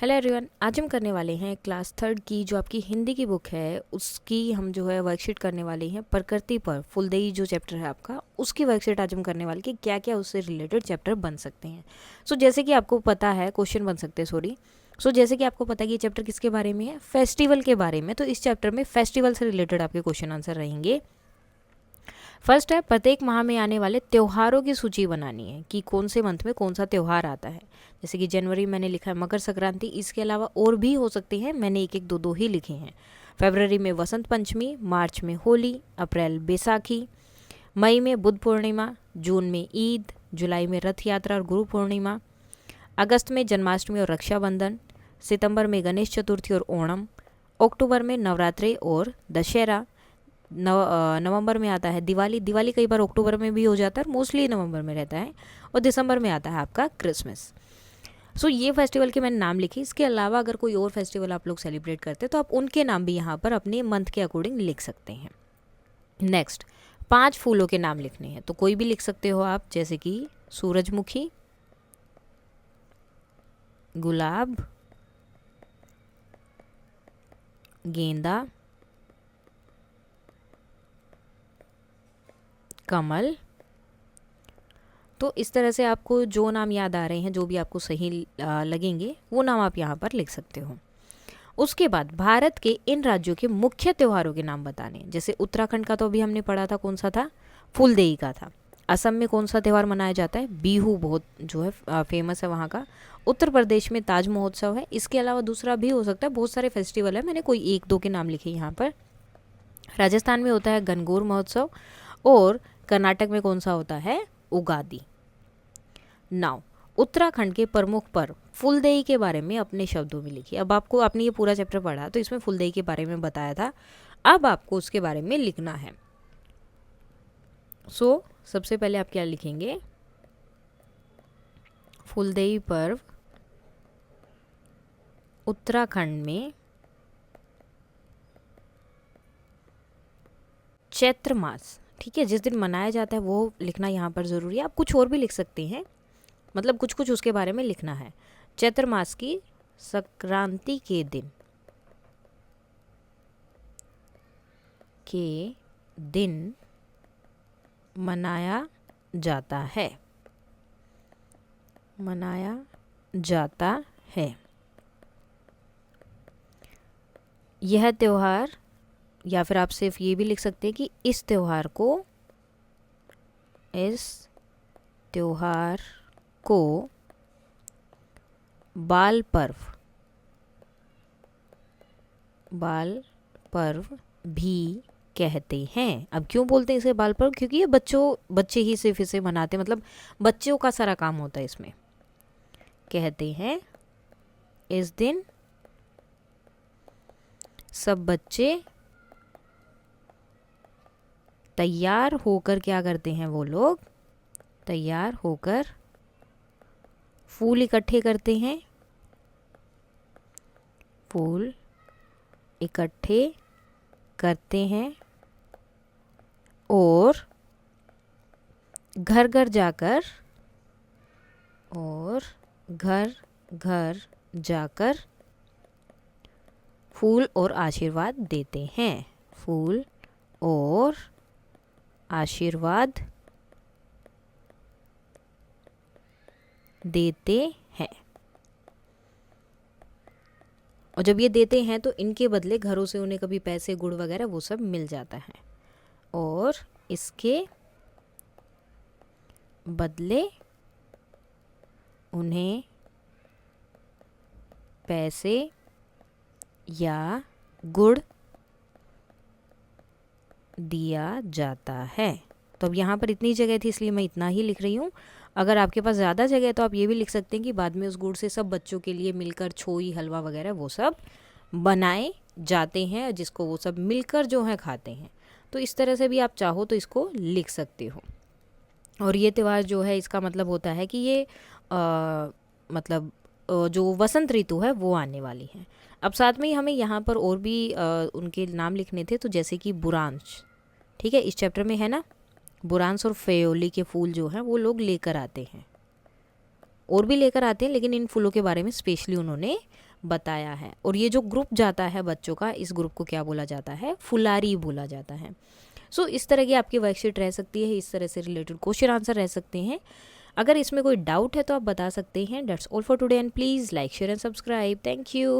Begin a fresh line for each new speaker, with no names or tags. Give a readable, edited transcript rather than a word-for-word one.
Hello everyone, आज हम करने वाले हैं क्लास थर्ड की जो आपकी हिंदी की बुक है उसकी हम जो है वर्कशीट करने वाले हैं। प्रकृति पर फुलदेई जो चैप्टर है आपका, उसकी वर्कशीट आज हम करने वाले कि क्या क्या उससे रिलेटेड चैप्टर बन सकते हैं। जैसे कि आपको पता है, क्वेश्चन बन सकते हैं जैसे कि आपको पता है कि ये चैप्टर किसके बारे में है, फेस्टिवल के बारे में। तो इस चैप्टर में फेस्टिवल से रिलेटेड आपके क्वेश्चन आंसर रहेंगे। फर्स्ट है, प्रत्येक माह में आने वाले त्योहारों की सूची बनानी है कि कौन से मंथ में कौन सा त्यौहार आता है। जैसे कि जनवरी मैंने लिखा है मकर संक्रांति, इसके अलावा और भी हो सकते हैं, मैंने एक एक दो दो ही लिखे हैं। फरवरी में वसंत पंचमी, मार्च में होली, अप्रैल बैसाखी, मई में बुद्ध पूर्णिमा, जून में ईद, जुलाई में रथ यात्रा और गुरु पूर्णिमा, अगस्त में जन्माष्टमी और रक्षाबंधन, सितंबर में गणेश चतुर्थी और ओणम, अक्टूबर में नवरात्रि और दशहरा, नवंबर में आता है दिवाली। दिवाली कई बार अक्टूबर में भी हो जाता है, मोस्टली नवंबर में रहता है। और दिसंबर में आता है आपका क्रिसमस। ये फेस्टिवल के मैंने नाम लिखे। इसके अलावा अगर कोई और फेस्टिवल आप लोग सेलिब्रेट करते हैं तो आप उनके नाम भी यहाँ पर अपने मंथ के अकॉर्डिंग लिख सकते हैं। नेक्स्ट, 5 फूलों के नाम लिखने हैं, तो कोई भी लिख सकते हो आप, जैसे कि सूरजमुखी, गुलाब, गेंदा, कमल। तो इस तरह से आपको जो नाम याद आ रहे हैं, जो भी आपको सही लगेंगे, वो नाम आप यहाँ पर लिख सकते हो। उसके बाद भारत के इन राज्यों के मुख्य त्योहारों के नाम बताने। जैसे उत्तराखंड का तो अभी हमने पढ़ा था, कौन सा था, फुलदेई का था। असम में कौन सा त्यौहार मनाया जाता है, बिहू बहुत जो है फेमस है वहाँ का। उत्तर प्रदेश में ताज महोत्सव है। इसके अलावा दूसरा भी हो सकता है, बहुत सारे फेस्टिवल है, मैंने कोई एक दो के नाम लिखे यहाँ पर। राजस्थान में होता है गणगौर महोत्सव, और कर्नाटक में कौन सा होता है, उगादी। नाउ, उत्तराखंड के प्रमुख पर्व फुलदेई के बारे में अपने शब्दों में लिखिए। अब आपको, आपने ये पूरा चैप्टर पढ़ा तो इसमें फुलदेई के बारे में बताया था, अब आपको उसके बारे में लिखना है। सबसे पहले आप क्या लिखेंगे, फुलदेई पर्व उत्तराखंड में चैत्र मास, ठीक है, जिस दिन मनाया जाता है वो लिखना यहाँ पर ज़रूरी है। आप कुछ और भी लिख सकते हैं, मतलब कुछ कुछ उसके बारे में लिखना है। चैत्र मास की संक्रांति के दिन मनाया जाता है, यह त्यौहार, या फिर आप सिर्फ ये भी लिख सकते हैं कि इस त्यौहार को बाल पर्व भी कहते हैं। अब क्यों बोलते हैं इसे बाल पर्व, क्योंकि ये बच्चे ही सिर्फ इसे मनाते हैं, मतलब बच्चों का सारा काम होता है इसमें। कहते हैं इस दिन सब बच्चे तैयार होकर क्या करते हैं, वो लोग तैयार होकर फूल इकट्ठे करते हैं, और घर घर जाकर फूल और आशीर्वाद देते हैं, और जब ये देते हैं तो इनके बदले घरों से उन्हें कभी पैसे, गुड़ वगैरह वो सब मिल जाता है, और इसके बदले उन्हें पैसे या गुड़ दिया जाता है। तो अब यहाँ पर इतनी जगह थी इसलिए मैं इतना ही लिख रही हूँ। अगर आपके पास ज़्यादा जगह है तो आप ये भी लिख सकते हैं कि बाद में उस गुड़ से सब बच्चों के लिए मिलकर छोई, हलवा वगैरह वो सब बनाए जाते हैं, जिसको वो सब मिलकर जो है खाते हैं। तो इस तरह से भी आप चाहो तो इसको लिख सकते हो। और ये त्यौहार जो है, इसका मतलब होता है कि ये जो वसंत ऋतु है वो आने वाली है। अब साथ में ही हमें यहाँ पर और भी उनके नाम लिखने थे, तो जैसे कि बुरांश, ठीक है, इस चैप्टर में है ना, बुरांश और फेयोली के फूल जो हैं वो लोग लेकर आते हैं, और भी लेकर आते हैं, लेकिन इन फूलों के बारे में स्पेशली उन्होंने बताया है। और ये जो ग्रुप जाता है बच्चों का, इस ग्रुप को क्या बोला जाता है, फुलारी बोला जाता है। सो इस तरह की आपकी वर्कशीट रह सकती है, इस तरह से रिलेटेड क्वेश्चन आंसर रह सकते हैं। अगर इसमें कोई डाउट है तो आप बता सकते हैं। That's all for today and please like share and subscribe. Thank you.